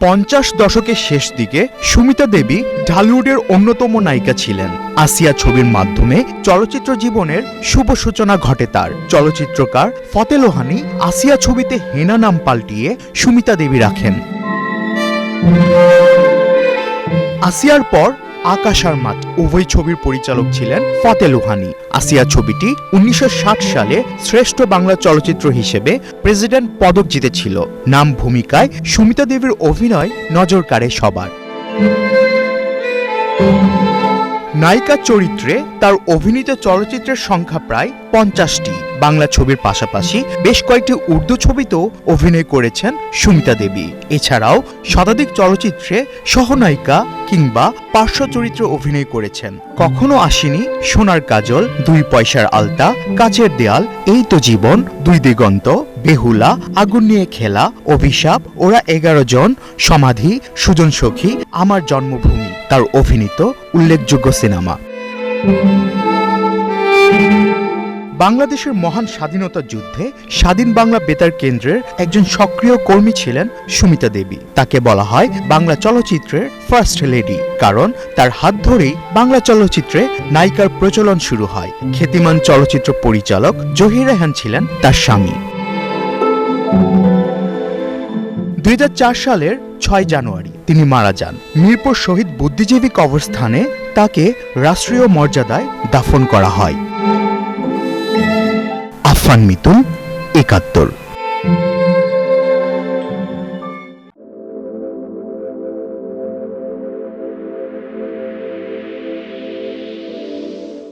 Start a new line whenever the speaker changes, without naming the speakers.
50 দশকের শেষ দিকে সুমিতা দেবী ঢালিউডের অন্যতম নায়িকা ছিলেন। আসিয়া ছবির মাধ্যমে চলচ্চিত্র জীবনের শুভ সূচনা ঘটে তার। চলচ্চিত্রকার ফতে লোহানী আসিয়া ছবিতে হেনা নাম পাল্টিয়ে সুমিতা দেবী রাখেন। আসিয়ার পর আকাশ আর মাঠ উভয় ছবির পরিচালক ছিলেন ফতে লোহানী। আসিয়া ছবিটি 1960 সালে শ্রেষ্ঠ বাংলা চলচ্চিত্র হিসেবে প্রেসিডেন্ট পদক জিতেছিল। নাম ভূমিকায় সুমিতা দেবীর অভিনয় নজর কাড়ে সবার। নায়িকা চরিত্রে তার অভিনীত চলচ্চিত্রের সংখ্যা প্রায় 50টি। বাংলা ছবির পাশাপাশি বেশ কয়েকটি উর্দু ছবিতেও অভিনয় করেছেন সুমিতা দেবী। এছাড়াও শতাধিক চলচ্চিত্রে সহনায়িকা কিংবা পার্শ্ব চরিত্রে অভিনয় করেছেন। কখনো আসেনি সোনার কাজল, 2 পয়সার আলতা, কাচের দেয়াল, এই তো জীবন, 2 দিগন্ত, বেহুলা, আগুন নিয়ে খেলা, অভিশাপ, ওরা 11 জন, সমাধি, সুজন সখী, আমার জন্মভূমি তার অভিনীত উল্লেখযোগ্য সিনেমা। বাংলাদেশের মহান স্বাধীনতা যুদ্ধে স্বাধীন বাংলা বেতার কেন্দ্রের একজন সক্রিয় কর্মী ছিলেন সুমিতা দেবী। তাকে বলা হয় বাংলা চলচ্চিত্রের ফার্স্ট লেডি, কারণ তার হাত ধরেই বাংলা চলচ্চিত্রে নায়িকার প্রচলন শুরু হয়। খ্যাতিমান চলচ্চিত্র পরিচালক জহির রায়হান ছিলেন তার স্বামী। 2004 সালের 6 জানুয়ারি তিনি মারা যান। মিরপুর শহীদ বুদ্ধিজীবী কবরস্থানে তাকে রাষ্ট্রীয় মর্যাদায় দাফন করা হয়। আফফান মিতুল, 71।